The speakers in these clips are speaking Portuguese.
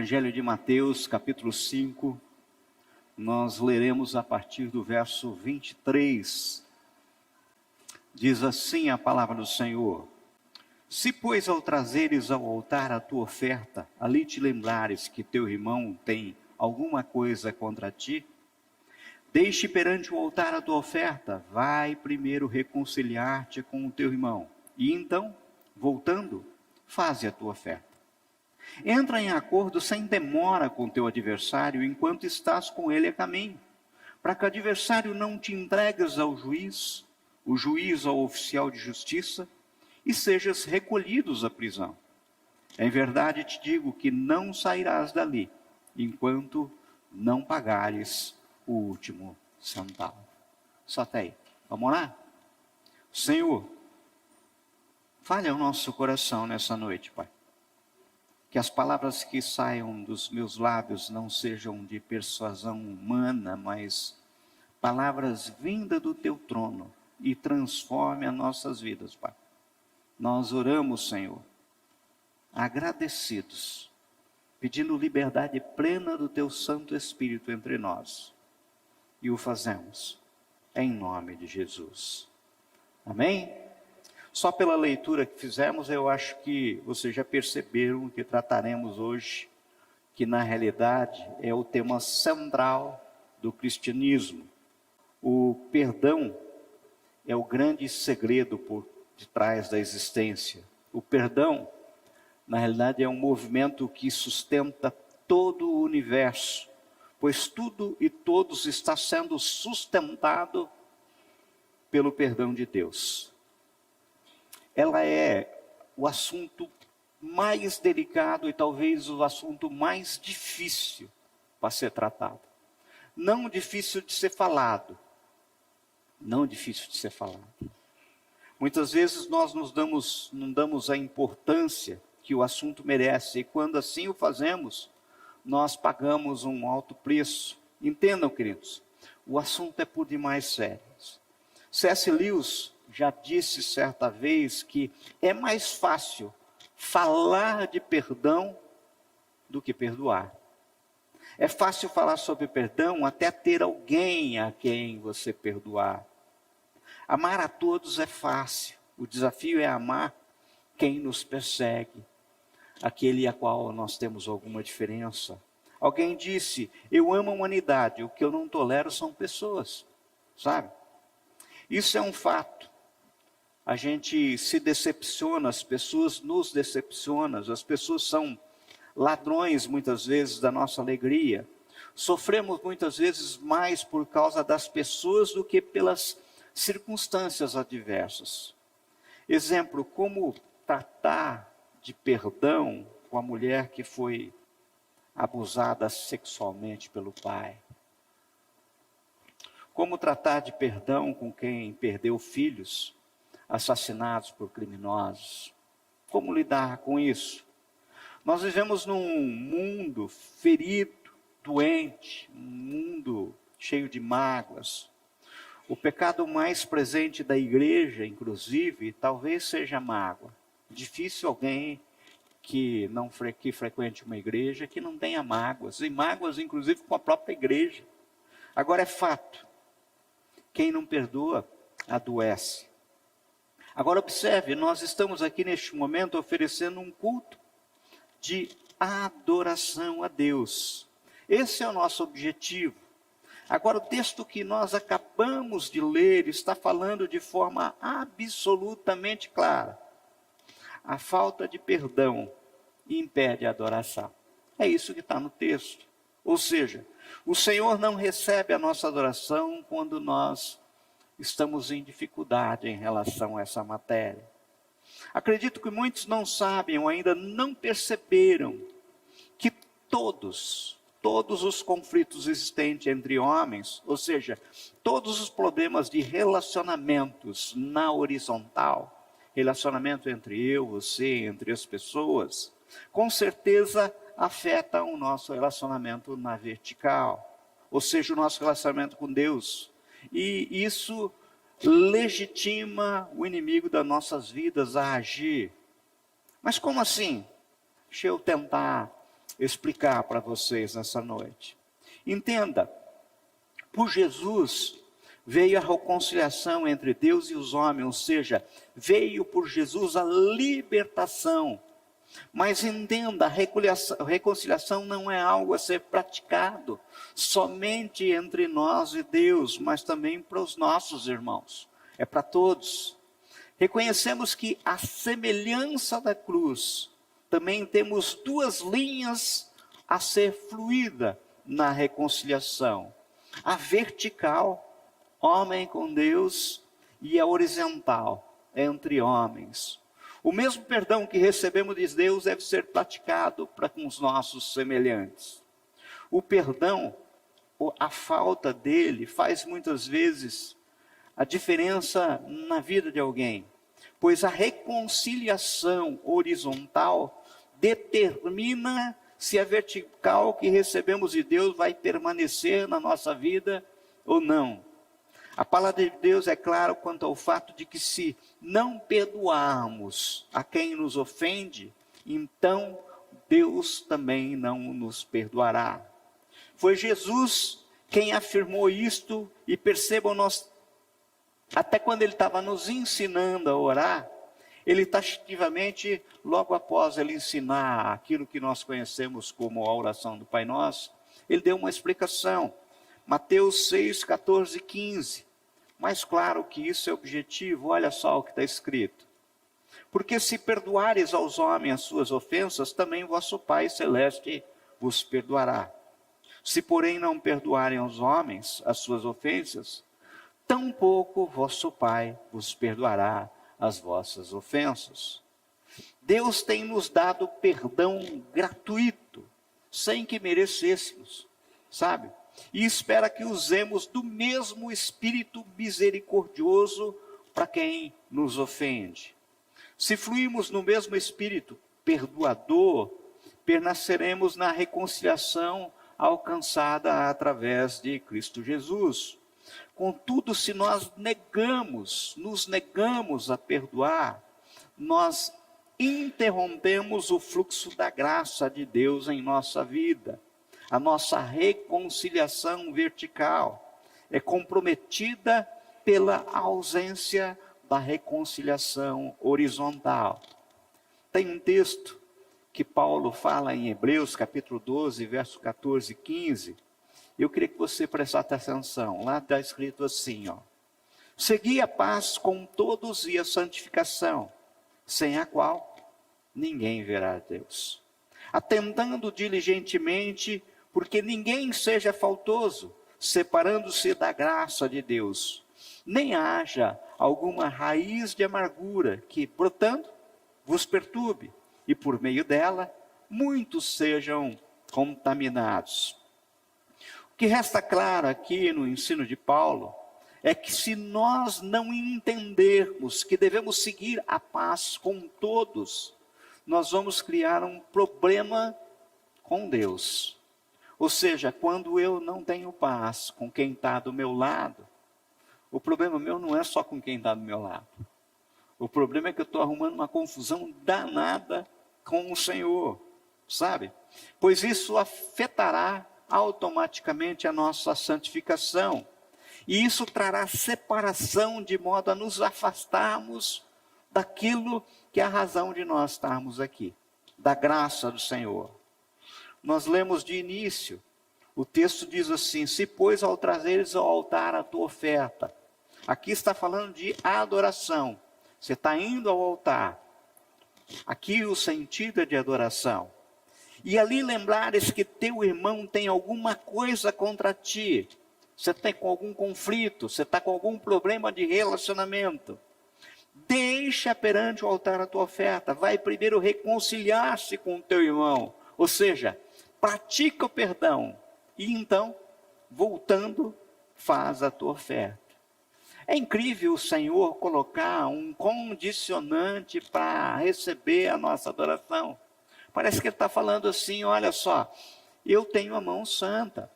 Evangelho de Mateus, capítulo 5, nós leremos a partir do verso 23. Diz assim a palavra do Senhor: Se, pois, ao trazeres ao altar a tua oferta, ali te lembrares que teu irmão tem alguma coisa contra ti, deixe perante o altar a tua oferta, vai primeiro reconciliar-te com o teu irmão, e então, voltando, faze a tua oferta. Entra em acordo sem demora com teu adversário, enquanto estás com ele a caminho, para que o adversário não te entregues ao juiz, o juiz ao oficial de justiça, e sejas recolhidos à prisão. Em verdade te digo que não sairás dali, enquanto não pagares o último centavo. Só até aí. Vamos lá? Senhor, fale ao nosso coração nessa noite, Pai. Que as palavras que saiam dos meus lábios não sejam de persuasão humana, mas palavras vindas do teu trono e transforme as nossas vidas, Pai. Nós oramos, Senhor, agradecidos, pedindo liberdade plena do teu Santo Espírito entre nós. E o fazemos em nome de Jesus. Amém? Só pela leitura que fizemos, eu acho que vocês já perceberam que trataremos hoje, que na realidade é o tema central do cristianismo. O perdão é o grande segredo por detrás da existência. O perdão, na realidade, é um movimento que sustenta todo o universo, pois tudo e todos está sendo sustentado pelo perdão de Deus. Ela é o assunto mais delicado e talvez o assunto mais difícil para ser tratado. Não difícil de ser falado. Não difícil de ser falado. Muitas vezes nós não damos a importância que o assunto merece. E quando assim o fazemos, nós pagamos um alto preço. Entendam, queridos, o assunto é por demais sério. C.S. Lewis já disse certa vez que é mais fácil falar de perdão do que perdoar. É fácil falar sobre perdão até ter alguém a quem você perdoar. Amar a todos é fácil. O desafio é amar quem nos persegue, aquele a qual nós temos alguma diferença. Alguém disse: eu amo a humanidade, o que eu não tolero são pessoas. Sabe? Isso é um fato. A gente se decepciona, as pessoas nos decepcionam, as pessoas são ladrões muitas vezes da nossa alegria. Sofremos muitas vezes mais por causa das pessoas do que pelas circunstâncias adversas. Exemplo, como tratar de perdão com a mulher que foi abusada sexualmente pelo pai. Como tratar de perdão com quem perdeu filhos assassinados por criminosos. Como lidar com isso? Nós vivemos num mundo ferido, doente, um mundo cheio de mágoas. O pecado mais presente da igreja, inclusive, talvez seja a mágoa. Difícil alguém que frequente uma igreja que não tenha mágoas, e mágoas inclusive com a própria igreja. Agora é fato, quem não perdoa, adoece. Agora observe, nós estamos aqui neste momento oferecendo um culto de adoração a Deus. Esse é o nosso objetivo. Agora o texto que nós acabamos de ler está falando de forma absolutamente clara. A falta de perdão impede a adoração. É isso que está no texto. Ou seja, o Senhor não recebe a nossa adoração quando nós estamos em dificuldade em relação a essa matéria. Acredito que muitos não sabem ou ainda não perceberam que todos os conflitos existentes entre homens, ou seja, todos os problemas de relacionamentos na horizontal, relacionamento entre eu, você, entre as pessoas, com certeza afetam o nosso relacionamento na vertical, ou seja, o nosso relacionamento com Deus. E isso legitima o inimigo das nossas vidas a agir. Mas como assim? Deixa eu tentar explicar para vocês nessa noite. Entenda, por Jesus veio a reconciliação entre Deus e os homens, ou seja, veio por Jesus a libertação. Mas entenda, a reconciliação não é algo a ser praticado somente entre nós e Deus, mas também para os nossos irmãos. É para todos. Reconhecemos que a semelhança da cruz, também temos duas linhas a ser fluída na reconciliação. A vertical, homem com Deus, e a horizontal, entre homens. O mesmo perdão que recebemos de Deus deve ser praticado para com os nossos semelhantes. O perdão, a falta dele, faz muitas vezes a diferença na vida de alguém, pois a reconciliação horizontal determina se a vertical que recebemos de Deus vai permanecer na nossa vida ou não. A palavra de Deus é clara quanto ao fato de que se não perdoarmos a quem nos ofende, então Deus também não nos perdoará. Foi Jesus quem afirmou isto, e percebam nós, até quando ele estava nos ensinando a orar, ele taxativamente, logo após ele ensinar aquilo que nós conhecemos como a oração do Pai Nosso, ele deu uma explicação. Mateus 6, 14 e 15. Mais claro que isso é objetivo, olha só o que está escrito. Porque se perdoares aos homens as suas ofensas, também vosso Pai Celeste vos perdoará. Se porém não perdoarem aos homens as suas ofensas, tampouco vosso Pai vos perdoará as vossas ofensas. Deus tem nos dado perdão gratuito, sem que merecêssemos, sabe? E espera que usemos do mesmo espírito misericordioso para quem nos ofende. Se fluirmos no mesmo espírito perdoador, permaneceremos na reconciliação alcançada através de Cristo Jesus. Contudo, se nós nos negamos a perdoar, nós interrompemos o fluxo da graça de Deus em nossa vida. A nossa reconciliação vertical é comprometida pela ausência da reconciliação horizontal. Tem um texto que Paulo fala em Hebreus, capítulo 12, verso 14 e 15. Eu queria que você prestasse atenção. Lá está escrito assim, ó. Segui a paz com todos e a santificação, sem a qual ninguém verá a Deus. Atentando diligentemente, porque ninguém seja faltoso, separando-se da graça de Deus, nem haja alguma raiz de amargura que, brotando, vos perturbe, e por meio dela, muitos sejam contaminados. O que resta claro aqui no ensino de Paulo, é que se nós não entendermos que devemos seguir a paz com todos, nós vamos criar um problema com Deus. Ou seja, quando eu não tenho paz com quem está do meu lado, o problema meu não é só com quem está do meu lado. O problema é que eu estou arrumando uma confusão danada com o Senhor, sabe? Pois isso afetará automaticamente a nossa santificação. E isso trará separação de modo a nos afastarmos daquilo que é a razão de nós estarmos aqui, da graça do Senhor. Nós lemos de início, o texto diz assim: se pois ao trazeres ao altar a tua oferta. Aqui está falando de adoração. Você está indo ao altar. Aqui o sentido é de adoração. E ali lembrares que teu irmão tem alguma coisa contra ti. Você está com algum conflito, você está com algum problema de relacionamento. Deixa perante o altar a tua oferta. Vai primeiro reconciliar-se com o teu irmão. Ou seja, pratica o perdão. E então, voltando, faz a tua oferta. É incrível o Senhor colocar um condicionante para receber a nossa adoração. Parece que Ele está falando assim, olha só, eu tenho a mão santa.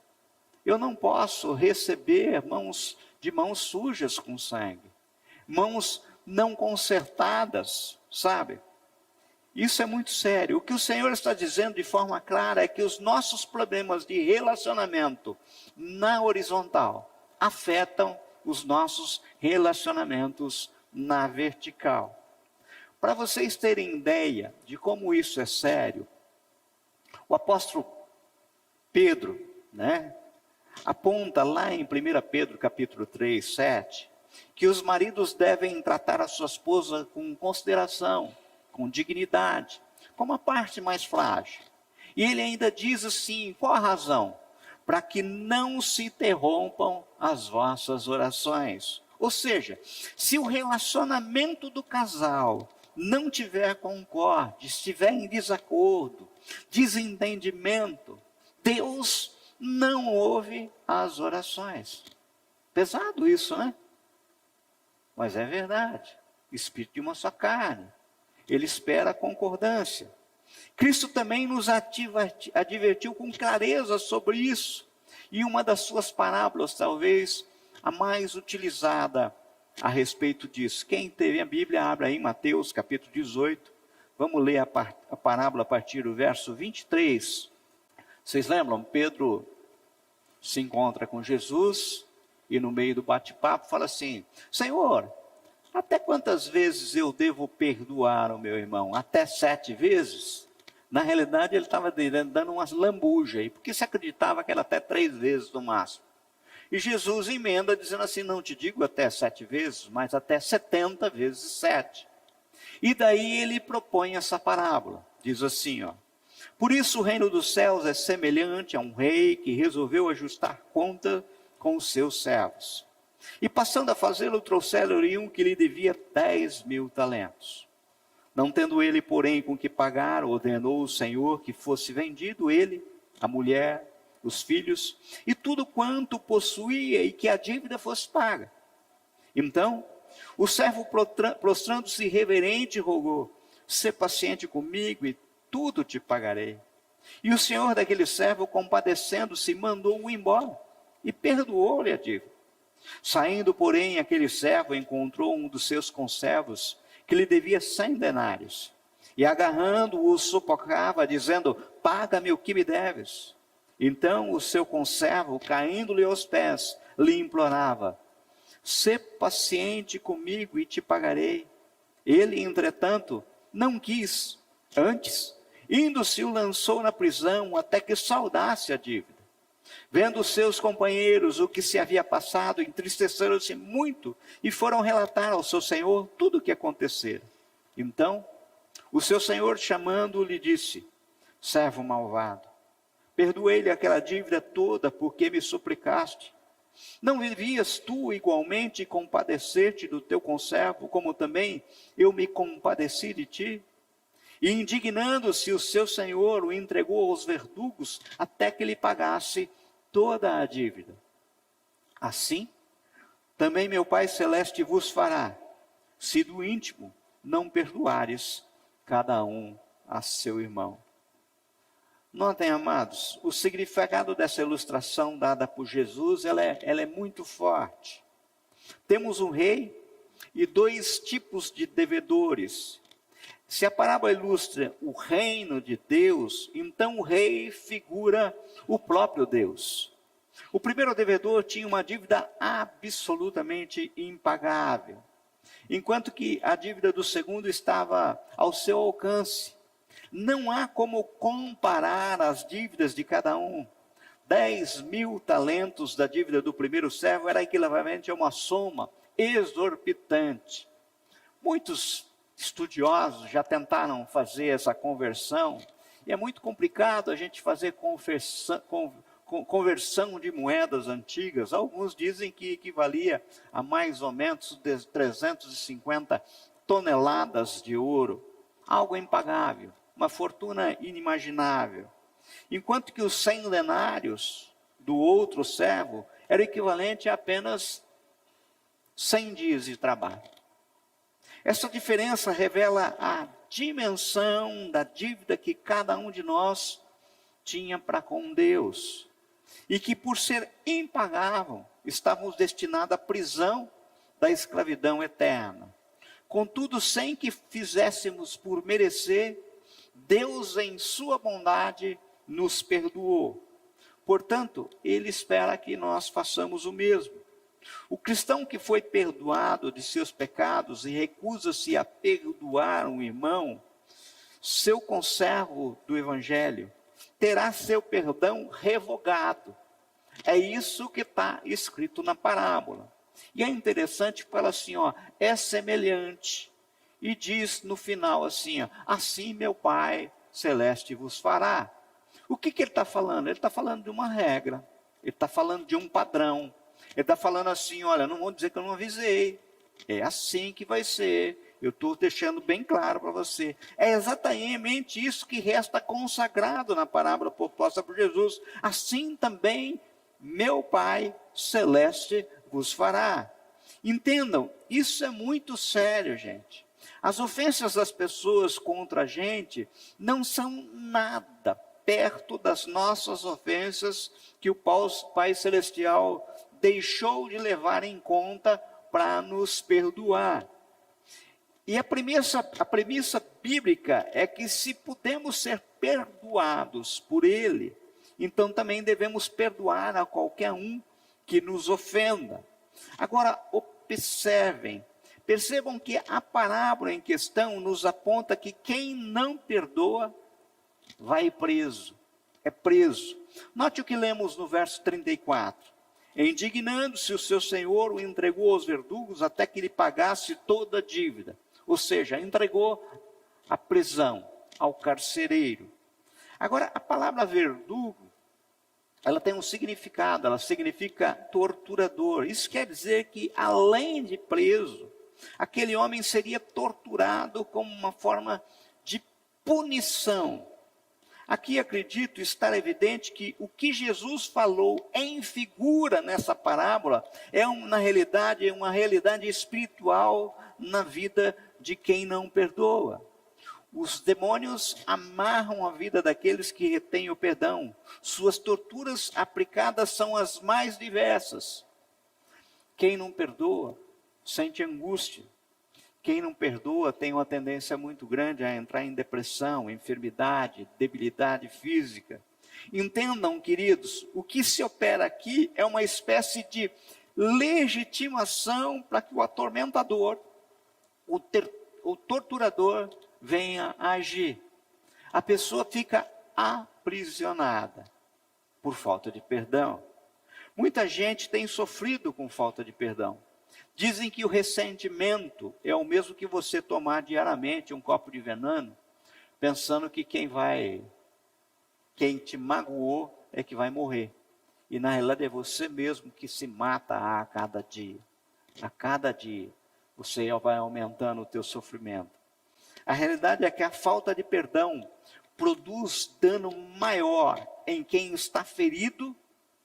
Eu não posso receber mãos sujas com sangue. Mãos não consertadas, sabe? Isso é muito sério. O que o Senhor está dizendo de forma clara é que os nossos problemas de relacionamento na horizontal afetam os nossos relacionamentos na vertical. Para vocês terem ideia de como isso é sério, o apóstolo Pedro, aponta lá em 1 Pedro capítulo 3, 7, que os maridos devem tratar a sua esposa com consideração, com dignidade, como a parte mais frágil. E ele ainda diz assim, qual a razão? Para que não se interrompam as vossas orações. Ou seja, se o relacionamento do casal não tiver concórdia, estiver em desacordo, desentendimento, Deus não ouve as orações. Pesado isso, né? Mas é verdade. Espírito de uma só carne. Ele espera a concordância. Cristo também nos advertiu com clareza sobre isso. E uma das suas parábolas, talvez a mais utilizada a respeito disso. Quem teve a Bíblia, abra aí Mateus capítulo 18. Vamos ler a parábola a partir do verso 23. Vocês lembram? Pedro se encontra com Jesus e no meio do bate-papo fala assim, Senhor, até quantas vezes eu devo perdoar o meu irmão? Até 7 vezes? Na realidade ele estava dando umas lambujas aí, porque se acreditava que era até 3 vezes no máximo. E Jesus emenda dizendo assim, não te digo até 7 vezes, mas até 70 vezes 7. E daí ele propõe essa parábola, diz assim, por isso o reino dos céus é semelhante a um rei que resolveu ajustar conta com os seus servos. E passando a fazê-lo, trouxeram-lhe um que lhe devia 10.000 talentos. Não tendo ele, porém, com que pagar, ordenou o Senhor que fosse vendido ele, a mulher, os filhos, e tudo quanto possuía, e que a dívida fosse paga. Então, o servo, prostrando-se reverente, rogou, sê paciente comigo e tudo te pagarei. E o senhor daquele servo, compadecendo-se, mandou-o embora e perdoou-lhe a dívida. Saindo, porém, aquele servo encontrou um dos seus conservos que lhe devia 100 denários. E agarrando-o, suplicava, dizendo, paga-me o que me deves. Então o seu conservo, caindo-lhe aos pés, lhe implorava, sê paciente comigo e te pagarei. Ele, entretanto, não quis. Antes, indo-se, o lançou na prisão até que saldasse a dívida. Vendo seus companheiros o que se havia passado, entristeceram-se muito e foram relatar ao seu senhor tudo o que acontecera. Então, o seu senhor, chamando-o, lhe disse, servo malvado, perdoei-lhe aquela dívida toda porque me suplicaste. Não devias tu igualmente compadecer-te do teu conservo, como também eu me compadeci de ti? E indignando-se, o seu senhor o entregou aos verdugos até que lhe pagasse toda a dívida. Assim, também meu Pai Celeste vos fará, se do íntimo não perdoares cada um a seu irmão. Notem, amados, o significado dessa ilustração dada por Jesus, ela é muito forte. Temos um rei e 2 tipos de devedores. Se a parábola ilustra o reino de Deus, então o rei figura o próprio Deus. O primeiro devedor tinha uma dívida absolutamente impagável, enquanto que a dívida do segundo estava ao seu alcance. Não há como comparar as dívidas de cada um. 10.000 talentos da dívida do primeiro servo era equivalente a uma soma exorbitante. Muitos estudiosos já tentaram fazer essa conversão, e é muito complicado a gente fazer conversão de moedas antigas. Alguns dizem que equivalia a mais ou menos 350 toneladas de ouro, algo impagável, uma fortuna inimaginável. Enquanto que os 100 denários do outro servo era equivalente a apenas 100 dias de trabalho. Essa diferença revela a dimensão da dívida que cada um de nós tinha para com Deus. E que por ser impagável, estávamos destinados à prisão da escravidão eterna. Contudo, sem que fizéssemos por merecer, Deus em sua bondade nos perdoou. Portanto, Ele espera que nós façamos o mesmo. O cristão que foi perdoado de seus pecados e recusa-se a perdoar um irmão, seu conservo do Evangelho, terá seu perdão revogado. É isso que está escrito na parábola. E é interessante que fala assim, é semelhante. E diz no final assim, assim meu Pai Celeste vos fará. O que ele está falando? Ele está falando de uma regra. Ele está falando de um padrão. Ele está falando assim, olha, não vou dizer que eu não avisei. É assim que vai ser. Eu estou deixando bem claro para você. É exatamente isso que resta consagrado na parábola proposta por Jesus. Assim também meu Pai Celeste vos fará. Entendam, isso é muito sério, gente. As ofensas das pessoas contra a gente não são nada perto das nossas ofensas que o Pai Celestial deixou de levar em conta para nos perdoar. E a premissa bíblica é que se podemos ser perdoados por Ele, então também devemos perdoar a qualquer um que nos ofenda. Agora, percebam que a parábola em questão nos aponta que quem não perdoa vai preso, é preso. Note o que lemos no verso 34. Indignando-se o seu senhor, o entregou aos verdugos até que lhe pagasse toda a dívida. Ou seja, entregou à prisão, ao carcereiro. Agora, a palavra verdugo, ela tem um significado, ela significa torturador. Isso quer dizer que, além de preso, aquele homem seria torturado como uma forma de punição. Aqui acredito estar evidente que o que Jesus falou em figura nessa parábola na realidade, é uma realidade espiritual na vida de quem não perdoa. Os demônios amarram a vida daqueles que retêm o perdão. Suas torturas aplicadas são as mais diversas. Quem não perdoa sente angústia. Quem não perdoa tem uma tendência muito grande a entrar em depressão, enfermidade, debilidade física. Entendam, queridos, o que se opera aqui é uma espécie de legitimação para que o atormentador, o torturador, venha a agir. A pessoa fica aprisionada por falta de perdão. Muita gente tem sofrido com falta de perdão. Dizem que o ressentimento é o mesmo que você tomar diariamente um copo de veneno, pensando que quem te magoou é que vai morrer. E na realidade é você mesmo que se mata a cada dia. A cada dia você vai aumentando o teu sofrimento. A realidade é que a falta de perdão produz dano maior em quem está ferido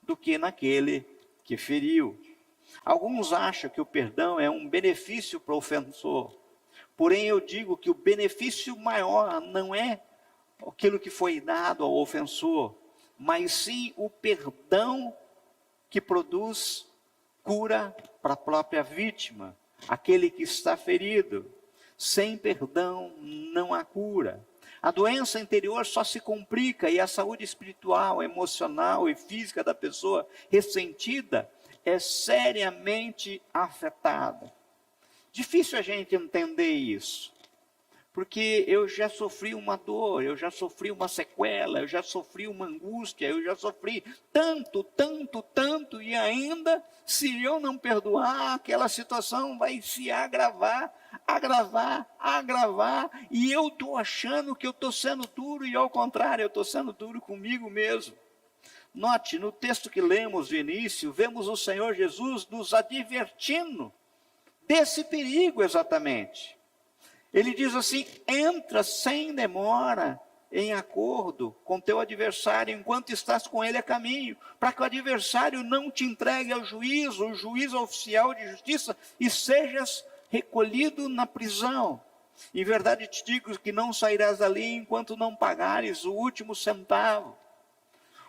do que naquele que feriu. Alguns acham que o perdão é um benefício para o ofensor. Porém, eu digo que o benefício maior não é aquilo que foi dado ao ofensor, mas sim o perdão que produz cura para a própria vítima, aquele que está ferido. Sem perdão não há cura. A doença interior só se complica e a saúde espiritual, emocional e física da pessoa ressentida é seriamente afetada. Difícil a gente entender isso, porque eu já sofri uma dor, eu já sofri uma sequela, eu já sofri uma angústia, eu já sofri tanto, e ainda, se eu não perdoar, aquela situação vai se agravar, e eu estou achando que eu estou sendo duro, e ao contrário, eu estou sendo duro comigo mesmo. Note, no texto que lemos no início, vemos o Senhor Jesus nos advertindo desse perigo exatamente. Ele diz assim: entra sem demora em acordo com teu adversário, enquanto estás com ele a caminho, para que o adversário não te entregue ao juízo, o juízo oficial de justiça, e sejas recolhido na prisão. Em verdade te digo que não sairás dali enquanto não pagares o último centavo.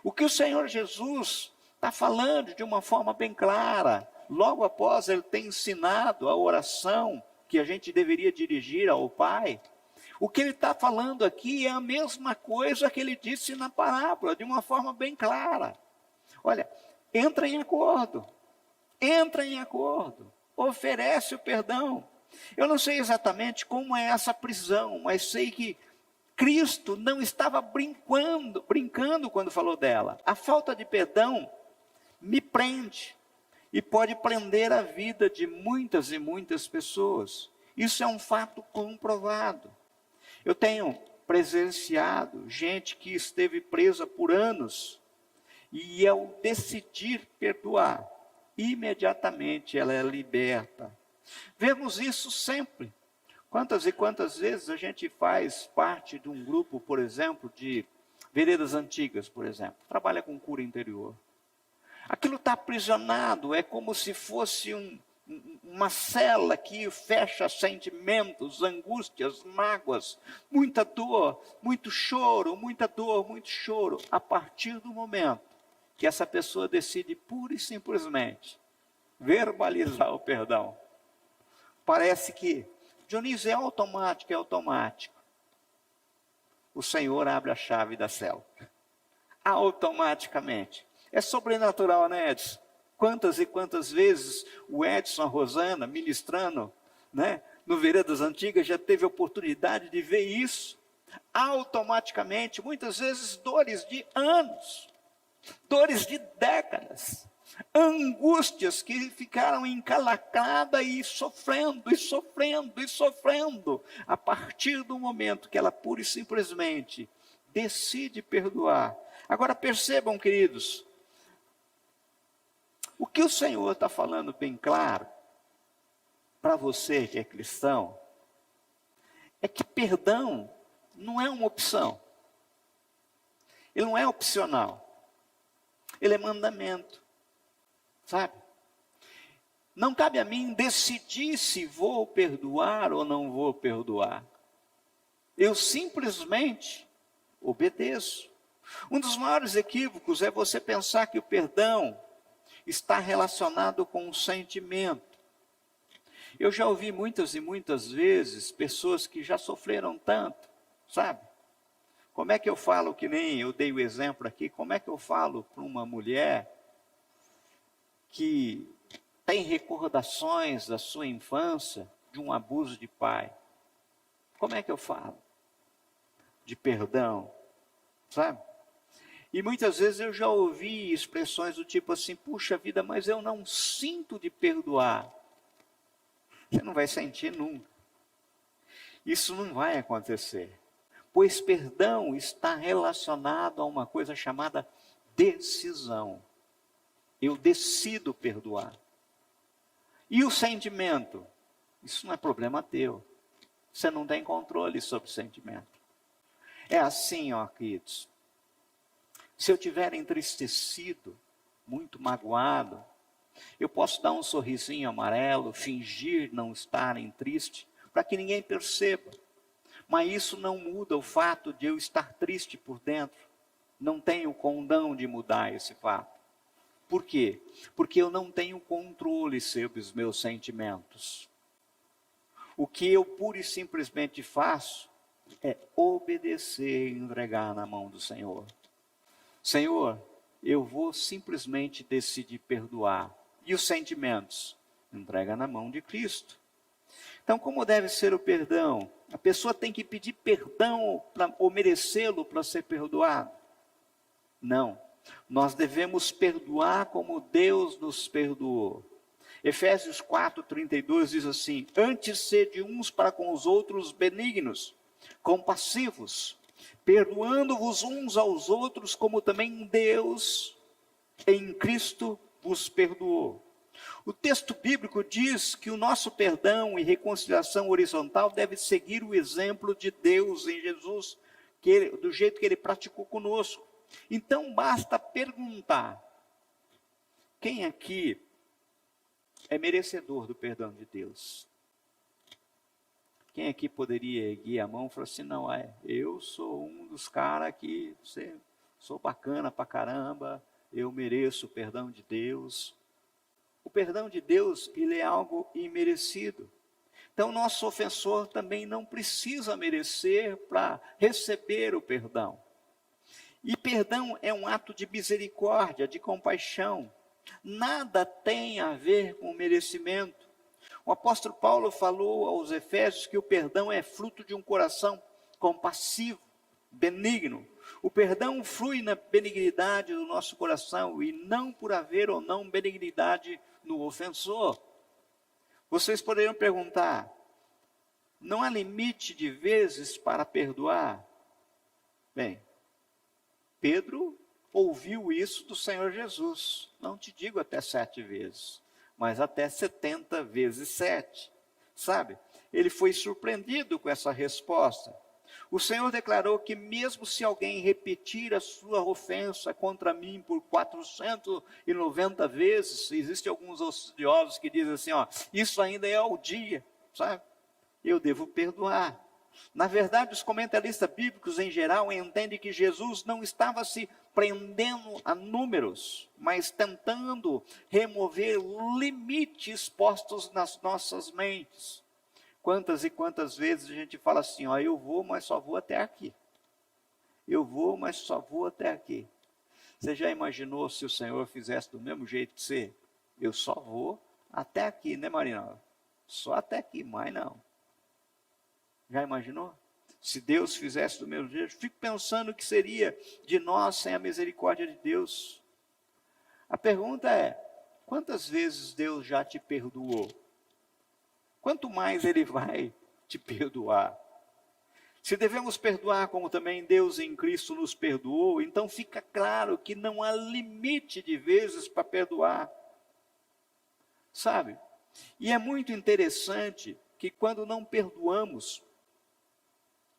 O que o Senhor Jesus está falando de uma forma bem clara, logo após ele ter ensinado a oração que a gente deveria dirigir ao Pai, o que ele está falando aqui é a mesma coisa que ele disse na parábola, de uma forma bem clara. Olha, entra em acordo, oferece o perdão. Eu não sei exatamente como é essa prisão, mas sei que Cristo não estava brincando quando falou dela. A falta de perdão me prende e pode prender a vida de muitas e muitas pessoas. Isso é um fato comprovado. Eu tenho presenciado gente que esteve presa por anos e ao decidir perdoar, imediatamente ela é liberta. Vemos isso sempre. Quantas e quantas vezes a gente faz parte de um grupo, por exemplo, de veredas antigas, por exemplo, trabalha com cura interior. Aquilo está aprisionado, é como se fosse uma cela que fecha sentimentos, angústias, mágoas, muita dor, muito choro, muita dor, muito choro. A partir do momento que essa pessoa decide pura e simplesmente verbalizar o perdão, parece que, Dionísio, é automático. O Senhor abre a chave da cela. Automaticamente. É sobrenatural, né, Edson? Quantas e quantas vezes o Edson, a Rosana, ministrando, né, no Veredas Antigas, já teve a oportunidade de ver isso. Automaticamente, muitas vezes dores de anos, dores de décadas, angústias que ficaram encalacradas e sofrendo, a partir do momento que ela pura e simplesmente decide perdoar. Agora percebam, queridos, o que o Senhor está falando bem claro, para você que é cristão, é que perdão não é uma opção, ele não é opcional, ele é mandamento. Sabe? Não cabe a mim decidir se vou perdoar ou não vou perdoar. Eu simplesmente obedeço. Um dos maiores equívocos é você pensar que o perdão está relacionado com o sentimento. Eu já ouvi muitas e muitas vezes pessoas que já sofreram tanto, sabe? Como é que eu falo, que nem eu dei o exemplo aqui, como é que eu falo para uma mulher que tem recordações da sua infância de um abuso de pai? Como é que eu falo? De perdão, sabe? E muitas vezes eu já ouvi expressões do tipo assim, puxa vida, mas eu não sinto de perdoar. Você não vai sentir nunca. Isso não vai acontecer. Pois perdão está relacionado a uma coisa chamada decisão. Eu decido perdoar. E o sentimento? Isso não é problema teu. Você não tem controle sobre o sentimento. É assim, ó, queridos. Se eu tiver entristecido, muito magoado, eu posso dar um sorrisinho amarelo, fingir não estar triste, para que ninguém perceba. Mas isso não muda o fato de eu estar triste por dentro. Não tenho condão de mudar esse fato. Por quê? Porque eu não tenho controle sobre os meus sentimentos. O que eu pura e simplesmente faço é obedecer e entregar na mão do Senhor. Senhor, eu vou simplesmente decidir perdoar. E os sentimentos? Entrega na mão de Cristo. Então, como deve ser o perdão? A pessoa tem que pedir perdão ou merecê-lo para ser perdoado? Não. Nós devemos perdoar como Deus nos perdoou. Efésios 4:32 diz assim: antes sede uns para com os outros benignos, compassivos, perdoando-vos uns aos outros, como também Deus em Cristo vos perdoou. O texto bíblico diz que o nosso perdão e reconciliação horizontal deve seguir o exemplo de Deus em Jesus, do jeito que Ele praticou conosco. Então basta perguntar: quem aqui é merecedor do perdão de Deus? Quem aqui poderia erguer a mão e falar assim: não, eu sou um dos caras que sou bacana pra caramba, eu mereço o perdão de Deus. O perdão de Deus, ele é algo imerecido. Então, nosso ofensor também não precisa merecer para receber o perdão. E perdão é um ato de misericórdia, de compaixão. Nada tem a ver com merecimento. O apóstolo Paulo falou aos Efésios que o perdão é fruto de um coração compassivo, benigno. O perdão flui na benignidade do nosso coração e não por haver ou não benignidade no ofensor. Vocês poderiam perguntar, não há limite de vezes para perdoar? Bem, Pedro ouviu isso do Senhor Jesus. Não te digo até 7 vezes, mas até 70 vezes 7. Sabe? Ele foi surpreendido com essa resposta. O Senhor declarou que mesmo se alguém repetir a sua ofensa contra mim por 490 vezes, existem alguns estudiosos que dizem assim, isso ainda é ao dia, sabe? Eu devo perdoar. Na verdade, os comentaristas bíblicos em geral entendem que Jesus não estava se prendendo a números, mas tentando remover limites postos nas nossas mentes. Quantas e quantas vezes a gente fala assim, eu vou, mas só vou até aqui. Eu vou, mas só vou até aqui. Você já imaginou se o Senhor fizesse do mesmo jeito que você? Eu só vou até aqui, né, Marina? Só até aqui, mais não. Já imaginou? Se Deus fizesse do mesmo jeito, fico pensando o que seria de nós sem a misericórdia de Deus. A pergunta é, quantas vezes Deus já te perdoou? Quanto mais Ele vai te perdoar? Se devemos perdoar como também Deus em Cristo nos perdoou, então fica claro que não há limite de vezes para perdoar. Sabe? E é muito interessante que quando não perdoamos,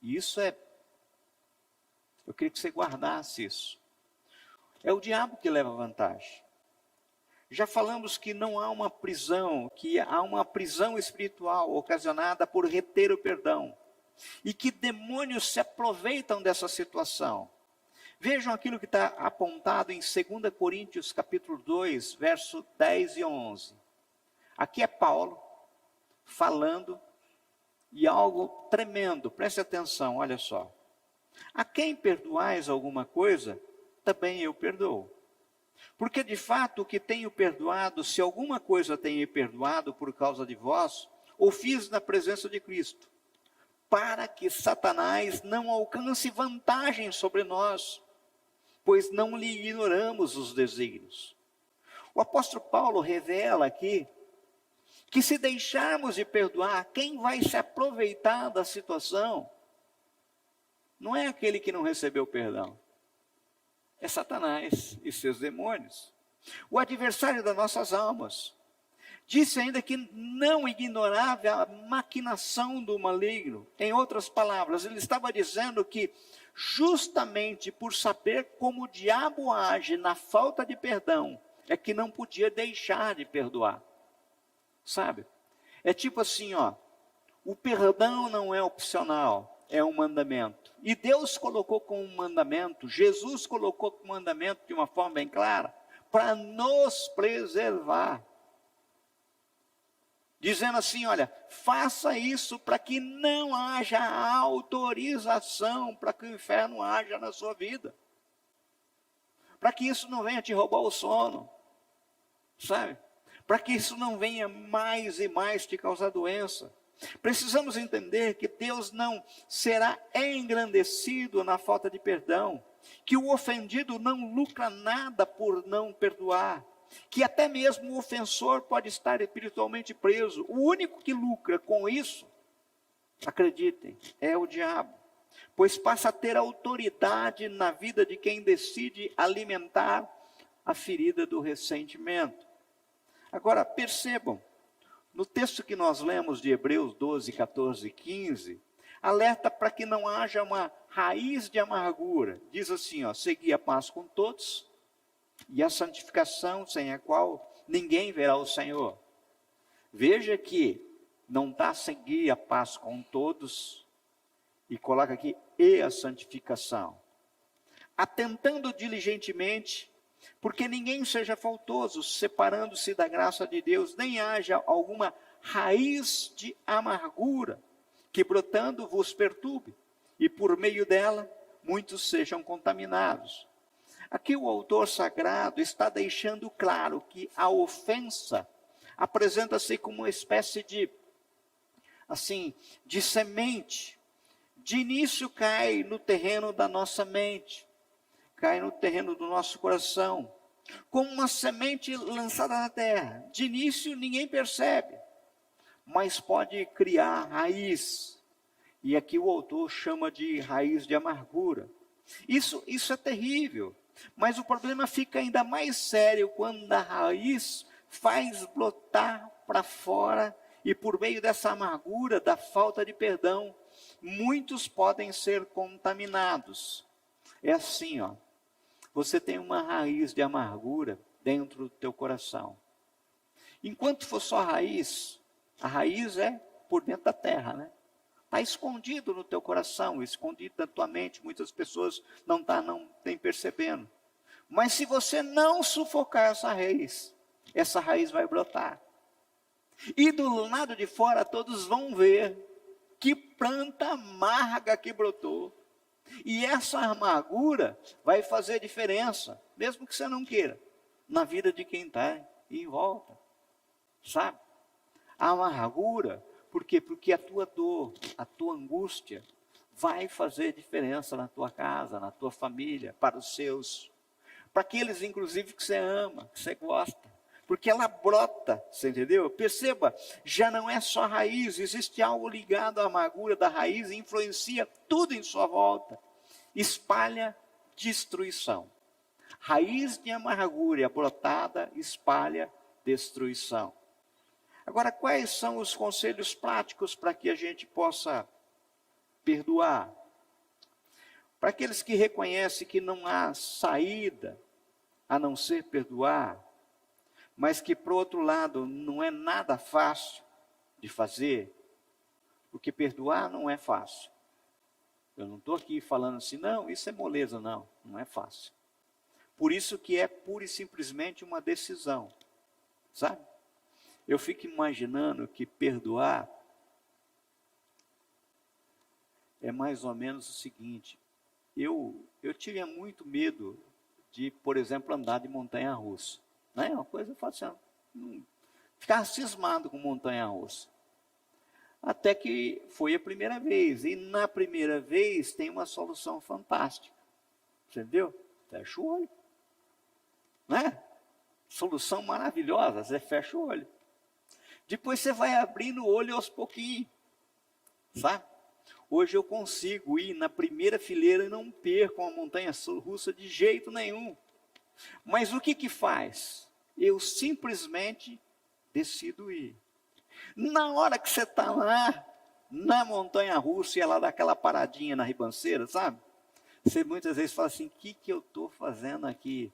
e isso eu queria que você guardasse isso, é o diabo que leva vantagem. Já falamos que não há uma prisão, que há uma prisão espiritual ocasionada por reter o perdão. E que demônios se aproveitam dessa situação. Vejam aquilo que está apontado em 2 Coríntios capítulo 2, verso 10 e 11. Aqui é Paulo falando e algo tremendo, preste atenção, olha só. A quem perdoais alguma coisa, também eu perdoo. Porque de fato o que tenho perdoado, se alguma coisa tenho perdoado por causa de vós, o fiz na presença de Cristo, para que Satanás não alcance vantagem sobre nós, pois não lhe ignoramos os desígnios. O apóstolo Paulo revela aqui que se deixarmos de perdoar, quem vai se aproveitar da situação não é aquele que não recebeu perdão. É Satanás e seus demônios. O adversário das nossas almas. Disse ainda que não ignorava a maquinação do maligno. Em outras palavras, ele estava dizendo que justamente por saber como o diabo age na falta de perdão, é que não podia deixar de perdoar. Sabe? É tipo assim, o perdão não é opcional, é um mandamento. E Deus colocou como um mandamento, Jesus colocou como mandamento de uma forma bem clara, para nos preservar. Dizendo assim, olha, faça isso para que não haja autorização para que o inferno haja na sua vida. Para que isso não venha te roubar o sono, sabe? Para que isso não venha mais e mais te causar doença. Precisamos entender que Deus não será engrandecido na falta de perdão, que o ofendido não lucra nada por não perdoar, que até mesmo o ofensor pode estar espiritualmente preso. O único que lucra com isso, acreditem, é o diabo, pois passa a ter autoridade na vida de quem decide alimentar a ferida do ressentimento. Agora percebam, no texto que nós lemos de Hebreus 12, 14 e 15, alerta para que não haja uma raiz de amargura. Diz assim, segui a paz com todos e a santificação, sem a qual ninguém verá o Senhor. Veja que não está seguir a paz com todos, e coloca aqui, e a santificação. Atentando diligentemente, porque ninguém seja faltoso, separando-se da graça de Deus, nem haja alguma raiz de amargura, que brotando vos perturbe, e por meio dela muitos sejam contaminados. Aqui o autor sagrado está deixando claro que a ofensa apresenta-se como uma espécie de, assim, de semente. De início cai no terreno da nossa mente, cai no terreno do nosso coração, como uma semente lançada na terra. De início ninguém percebe, mas pode criar raiz. E aqui o autor chama de raiz de amargura. Isso é terrível, mas o problema fica ainda mais sério quando a raiz faz brotar para fora, e por meio dessa amargura, da falta de perdão, muitos podem ser contaminados. É assim, ó. Você tem uma raiz de amargura dentro do teu coração. Enquanto for só raiz, a raiz é por dentro da terra, né? Está escondido no teu coração, escondido na tua mente. Muitas pessoas não têm percebendo. Mas se você não sufocar essa raiz vai brotar. E do lado de fora todos vão ver que planta amarga que brotou. E essa amargura vai fazer diferença, mesmo que você não queira, na vida de quem está em volta. Sabe? A amargura, por quê? Porque a tua dor, a tua angústia, vai fazer diferença na tua casa, na tua família, para os seus. Para aqueles, inclusive, que você ama, que você gosta. Porque ela brota, você entendeu? Perceba, já não é só raiz, existe algo ligado à amargura da raiz e influencia tudo em sua volta. Espalha destruição. Raiz de amargura brotada espalha destruição. Agora, quais são os conselhos práticos para que a gente possa perdoar? Para aqueles que reconhecem que não há saída a não ser perdoar, mas que, por outro lado, não é nada fácil de fazer, porque perdoar não é fácil. Eu não estou aqui falando assim, não, isso é moleza, não é fácil. Por isso que é pura e simplesmente uma decisão, sabe? Eu fico imaginando que perdoar é mais ou menos o seguinte, eu tinha muito medo de, por exemplo, andar de montanha-russa. Não é uma coisa fácil, ficar cismado com montanha-russa. Até que foi a primeira vez, e na primeira vez tem uma solução fantástica. Entendeu? Fecha o olho. Né? Solução maravilhosa, você fecha o olho. Depois você vai abrindo o olho aos pouquinhos. Sabe? Hoje eu consigo ir na primeira fileira e não perco uma montanha-russa de jeito nenhum. Mas o que faz? Eu simplesmente decido ir. Na hora que você está lá, na montanha-russa, e ela dá aquela paradinha na ribanceira, sabe? Você muitas vezes fala assim, o que eu estou fazendo aqui?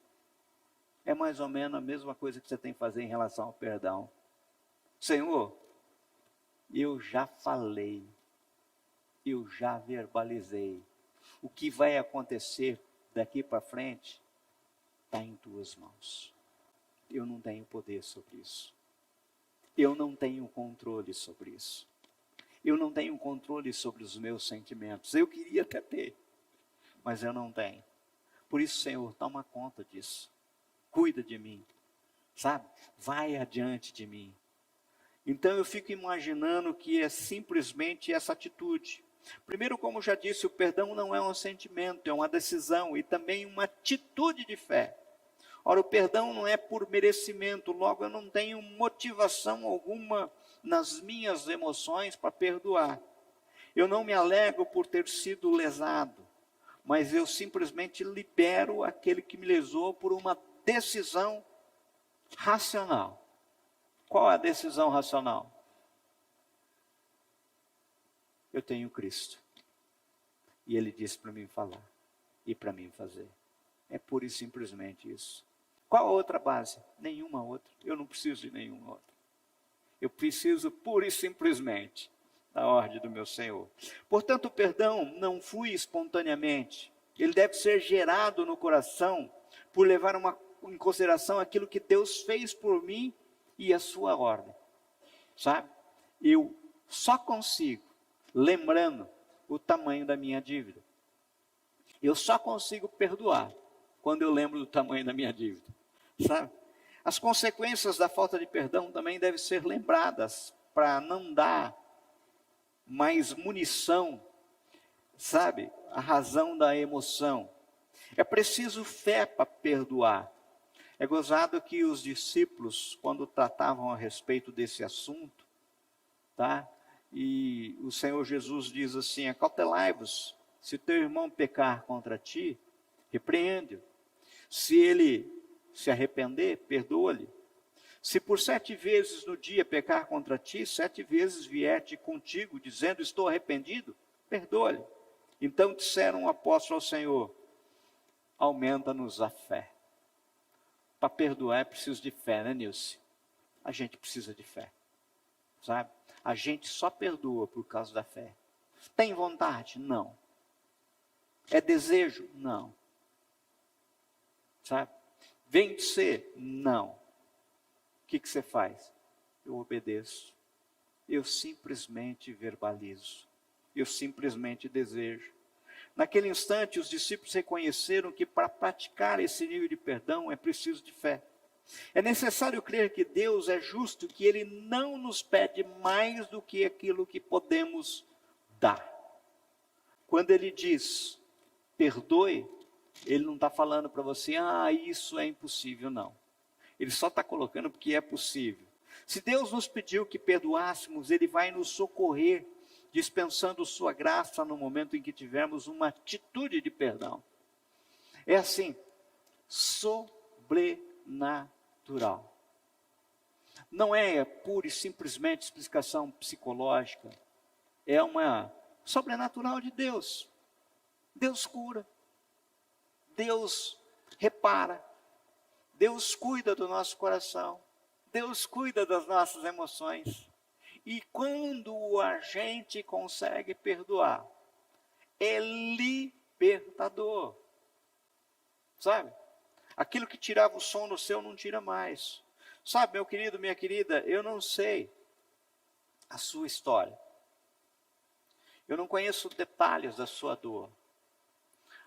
É mais ou menos a mesma coisa que você tem que fazer em relação ao perdão. Senhor, eu já falei, eu já verbalizei. O que vai acontecer daqui para frente está em tuas mãos. Eu não tenho poder sobre isso. Eu não tenho controle sobre isso. Eu não tenho controle sobre os meus sentimentos. Eu queria até ter, mas eu não tenho. Por isso, Senhor, toma conta disso. Cuida de mim, sabe? Vai adiante de mim. Então eu fico imaginando que é simplesmente essa atitude. Primeiro, como já disse, o perdão não é um sentimento, é uma decisão e também uma atitude de fé. Ora, o perdão não é por merecimento, logo eu não tenho motivação alguma nas minhas emoções para perdoar. Eu não me alegro por ter sido lesado, mas eu simplesmente libero aquele que me lesou por uma decisão racional. Qual é a decisão racional? Eu tenho Cristo. E Ele disse para mim falar e para mim fazer. É pura e simplesmente isso. Qual a outra base? Nenhuma outra. Eu não preciso de nenhuma outra. Eu preciso pura e simplesmente da ordem do meu Senhor. Portanto, o perdão não flui espontaneamente. Ele deve ser gerado no coração por levar em consideração aquilo que Deus fez por mim e a sua ordem. Sabe? eu só consigo lembrando o tamanho da minha dívida. Eu só consigo perdoar quando eu lembro do tamanho da minha dívida, sabe? As consequências da falta de perdão também devem ser lembradas para não dar mais munição, sabe? A razão da emoção. É preciso fé para perdoar. É gozado que os discípulos, quando tratavam a respeito desse assunto, tá? E o Senhor Jesus diz assim: acautelai-vos, se teu irmão pecar contra ti, repreende-o. Se ele se arrepender, perdoa-lhe. Se por 7 vezes no dia pecar contra ti, 7 vezes vier-te contigo, dizendo, estou arrependido, perdoa-lhe. Então disseram o apóstolo ao Senhor, aumenta-nos a fé. Para perdoar é preciso de fé, né, Nilce? A gente precisa de fé, sabe? A gente só perdoa por causa da fé. Tem vontade? Não. É desejo? Não. Sabe? Vem de ser? Não. O que você faz? Eu obedeço. Eu simplesmente verbalizo. Eu simplesmente desejo. Naquele instante, os discípulos reconheceram que para praticar esse nível de perdão é preciso de fé. É necessário crer que Deus é justo, que Ele não nos pede mais do que aquilo que podemos dar. Quando Ele diz, perdoe, Ele não está falando para você, isso é impossível, não. Ele só está colocando porque é possível. Se Deus nos pediu que perdoássemos, Ele vai nos socorrer, dispensando sua graça no momento em que tivermos uma atitude de perdão. É assim, sobrenatural. Não é pura e simplesmente explicação psicológica. É uma sobrenatural de Deus. Deus cura. Deus repara. Deus cuida do nosso coração. Deus cuida das nossas emoções. E quando a gente consegue perdoar, é libertador. Sabe? Aquilo que tirava o sono seu não tira mais. Sabe, meu querido, minha querida, eu não sei a sua história. Eu não conheço detalhes da sua dor.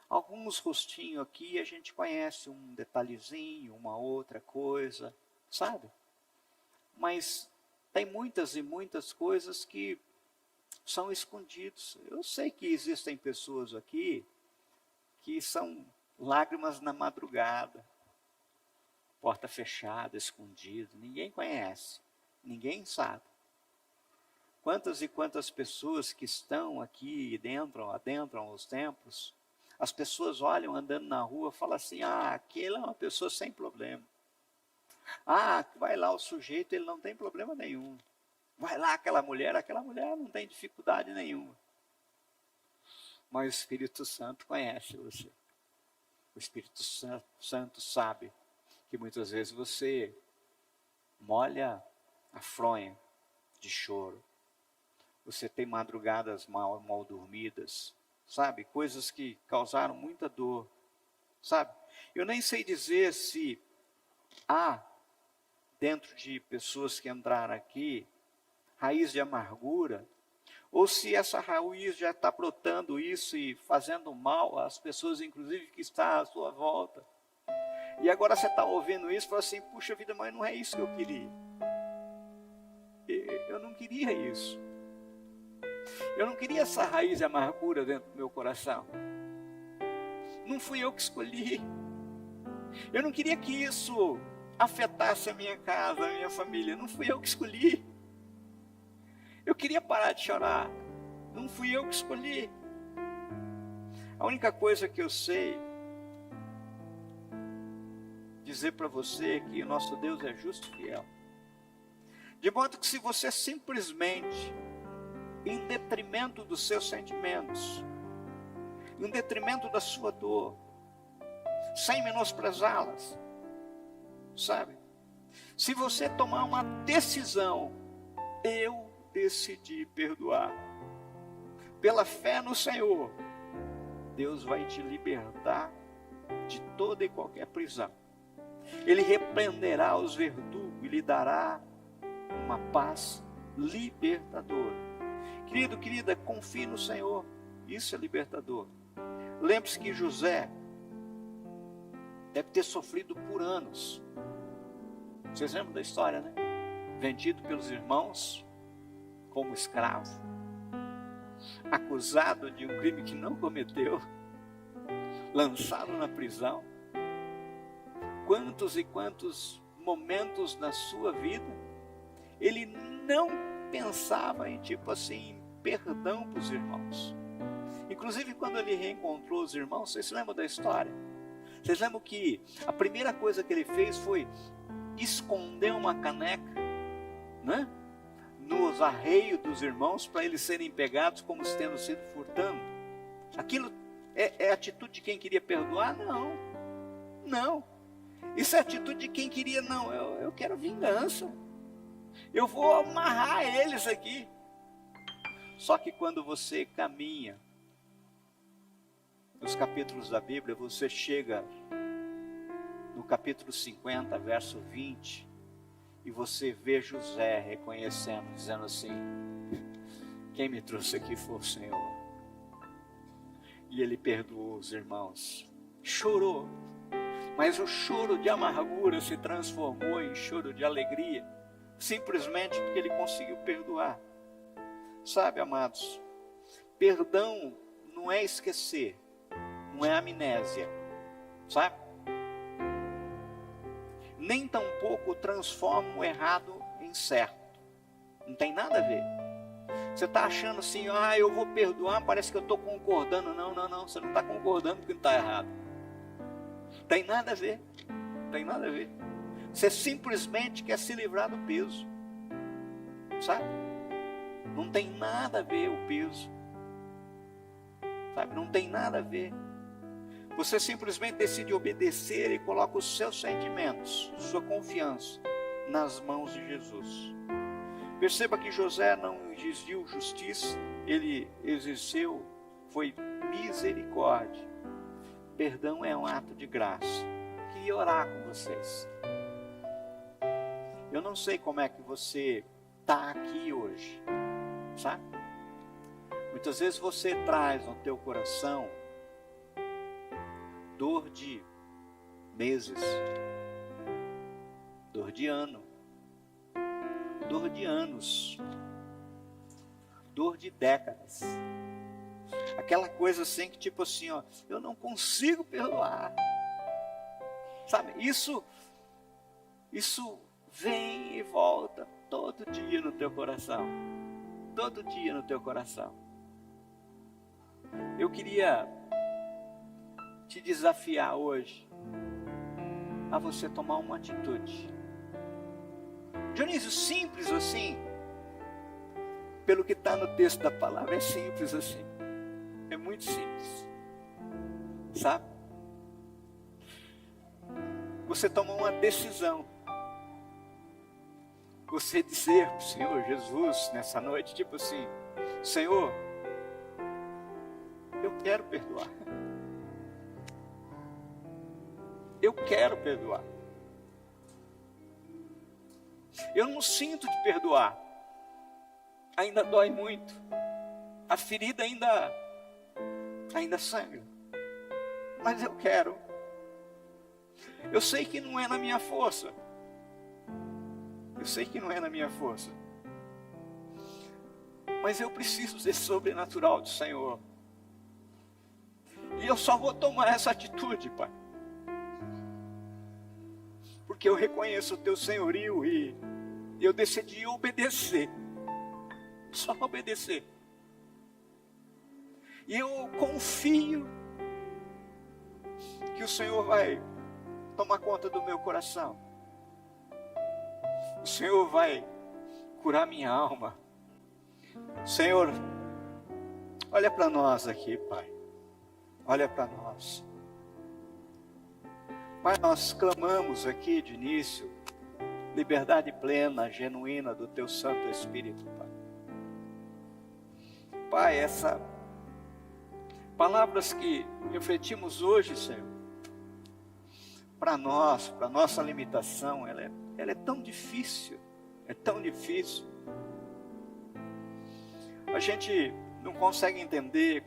Alguns rostinhos aqui a gente conhece um detalhezinho, uma outra coisa, sabe? Mas tem muitas e muitas coisas que são escondidas. Eu sei que existem pessoas aqui que são lágrimas na madrugada, porta fechada, escondido, ninguém conhece, ninguém sabe. Quantas e quantas pessoas que estão aqui adentram os templos, as pessoas olham andando na rua e falam assim, aquele é uma pessoa sem problema. Vai lá o sujeito, ele não tem problema nenhum. Vai lá aquela mulher não tem dificuldade nenhuma. Mas o Espírito Santo conhece você. O Espírito Santo sabe que muitas vezes você molha a fronha de choro. Você tem madrugadas mal dormidas, sabe? Coisas que causaram muita dor, sabe? Eu nem sei dizer se há, dentro de pessoas que entraram aqui, raiz de amargura, ou se essa raiz já está brotando isso e fazendo mal às pessoas, inclusive, que estão à sua volta. E agora você está ouvindo isso e fala assim, puxa vida, mas não é isso que eu queria. Eu não queria isso. Eu não queria essa raiz de amargura dentro do meu coração. Não fui eu que escolhi. Eu não queria que isso afetasse a minha casa, a minha família. Não fui eu que escolhi. Eu queria parar de chorar. Não fui eu que escolhi. A única coisa que eu sei dizer para você é que o nosso Deus é justo e fiel. De modo que se você simplesmente, em detrimento dos seus sentimentos, em detrimento da sua dor, sem menosprezá-las, sabe? Se você tomar uma decisão, eu decidi perdoar, pela fé no Senhor, Deus vai te libertar de toda e qualquer prisão. Ele repreenderá os verdugos e lhe dará uma paz libertador. Querido, querida, confie no Senhor. Isso é libertador. Lembre-se que José deve ter sofrido por anos. Vocês lembram da história, né? Vendido pelos irmãos como escravo, acusado de um crime que não cometeu, lançado na prisão. Quantos e quantos momentos na sua vida ele não pensava em perdão para os irmãos. Inclusive quando ele reencontrou os irmãos, vocês se lembram da história? Vocês lembram que a primeira coisa que ele fez foi esconder uma caneca, né, nos arreios dos irmãos, para eles serem pegados como se tendo sido furtando? Aquilo é atitude de quem queria perdoar? Não. Isso é atitude de quem queria, eu quero vingança. Eu vou amarrar eles aqui. Só que quando você caminha nos capítulos da Bíblia, você chega no capítulo 50, verso 20, e você vê José reconhecendo, dizendo assim: quem me trouxe aqui foi o Senhor. E ele perdoou os irmãos. Chorou, mas o choro de amargura se transformou em choro de alegria, simplesmente porque ele conseguiu perdoar. Sabe, amados, perdão não é esquecer, não é amnésia, sabe? Nem tampouco transforma o errado em certo. Não tem nada a ver. Você está achando assim, eu vou perdoar, parece que eu estou concordando. Não, você não está concordando porque não está errado. Tem nada a ver. Tem nada a ver. Você simplesmente quer se livrar do peso, sabe? Não tem nada a ver o peso, sabe? Não tem nada a ver. Você simplesmente decide obedecer e coloca os seus sentimentos, sua confiança nas mãos de Jesus. Perceba que José não exigiu justiça, ele exerceu, foi misericórdia. Perdão é um ato de graça. Queria orar com vocês. Eu não sei como é que você está aqui hoje, sabe? Muitas vezes você traz no teu coração dor de meses, dor de ano, dor de anos, dor de décadas. Aquela coisa assim que eu não consigo perdoar. Sabe, isso vem e volta todo dia no teu coração. Todo dia no teu coração. Eu queria te desafiar hoje a você tomar uma atitude. Dionísio, simples assim? Pelo que está no texto da palavra, é simples assim. É muito simples. Sabe? Você toma uma decisão. Você dizer para o Senhor Jesus nessa noite, Senhor, eu quero perdoar. Eu quero perdoar. Eu não sinto de perdoar. Ainda dói muito. A ferida ainda sangra. Mas eu quero. Eu sei que não é na minha força. Eu sei que não é na minha força. Mas eu preciso desse sobrenatural do Senhor. E eu só vou tomar essa atitude, Pai, porque eu reconheço o teu senhorio e eu decidi obedecer. Só obedecer. E eu confio que o Senhor vai tomar conta do meu coração. O Senhor vai curar minha alma. Senhor, olha para nós aqui, Pai. Olha para nós. Pai, nós clamamos aqui de início liberdade plena, genuína do Teu Santo Espírito, Pai. Pai, essas palavras que refletimos hoje, Senhor, para nós, para nossa limitação, ela é tão difícil, A gente não consegue entender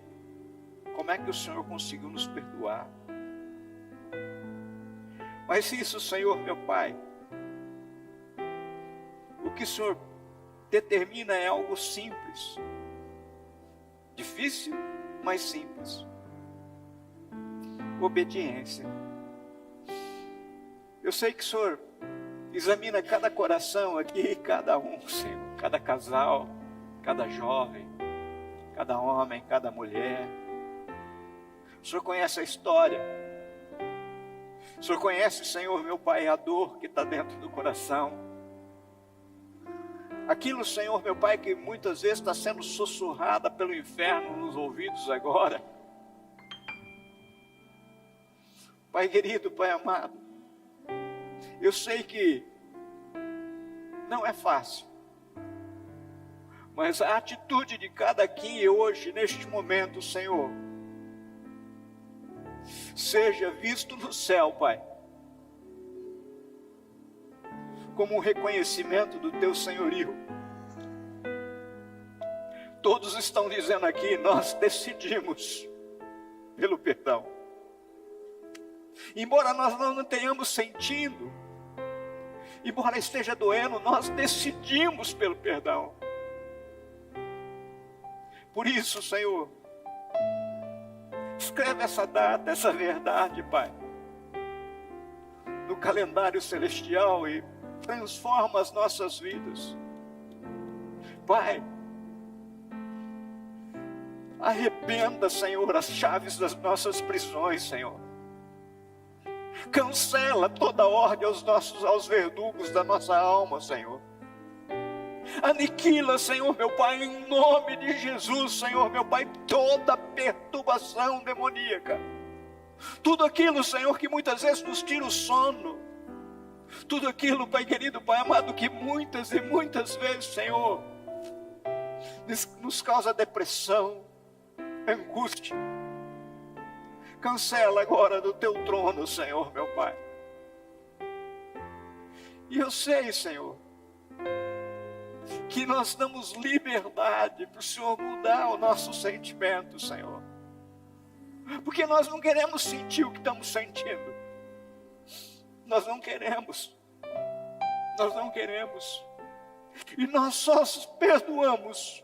como é que o Senhor conseguiu nos perdoar. Mas isso, Senhor, meu Pai, o que o Senhor determina é algo simples. Difícil, mas simples. Obediência. Eu sei que o Senhor examina cada coração aqui, cada um, Senhor, cada casal, cada jovem, cada homem, cada mulher. O Senhor conhece a história. O Senhor conhece, Senhor, meu Pai, a dor que está dentro do coração. Aquilo, Senhor, meu Pai, que muitas vezes está sendo sussurrada pelo inferno nos ouvidos agora. Pai querido, Pai amado, eu sei que não é fácil, mas a atitude de cada aqui hoje, neste momento, Senhor, seja visto no céu, Pai, como um reconhecimento do Teu senhorio. Todos estão dizendo aqui, nós decidimos pelo perdão. Embora nós não tenhamos sentido, embora esteja doendo, nós decidimos pelo perdão. Por isso, Senhor, escreve essa data, essa verdade, Pai, no calendário celestial e transforma as nossas vidas. Pai, arrebenta, Senhor, as chaves das nossas prisões, Senhor. Cancela toda ordem aos verdugos da nossa alma, Senhor. Aniquila, Senhor, meu Pai, em nome de Jesus, Senhor, meu Pai, toda perturbação demoníaca. Tudo aquilo, Senhor, que muitas vezes nos tira o sono. Tudo aquilo, Pai querido, Pai amado, que muitas e muitas vezes, Senhor, nos causa depressão, angústia. Cancela agora do Teu trono, Senhor, meu Pai. E eu sei, Senhor, que nós damos liberdade para o Senhor mudar o nosso sentimento, Senhor. Porque nós não queremos sentir o que estamos sentindo. Nós não queremos. Nós não queremos. E nós só perdoamos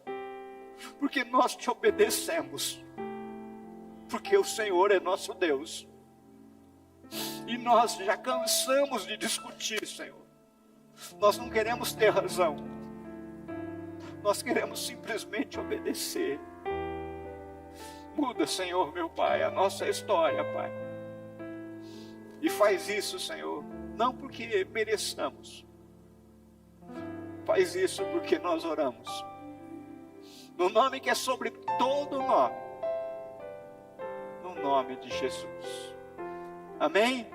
porque nós Te obedecemos. Porque o Senhor é nosso Deus. E nós já cansamos de discutir, Senhor. Nós não queremos ter razão. Nós queremos simplesmente obedecer. Muda, Senhor, meu Pai, a nossa história, Pai. E faz isso, Senhor, não porque mereçamos. Faz isso porque nós oramos. No nome que é sobre todo nome. No nome de Jesus. Amém?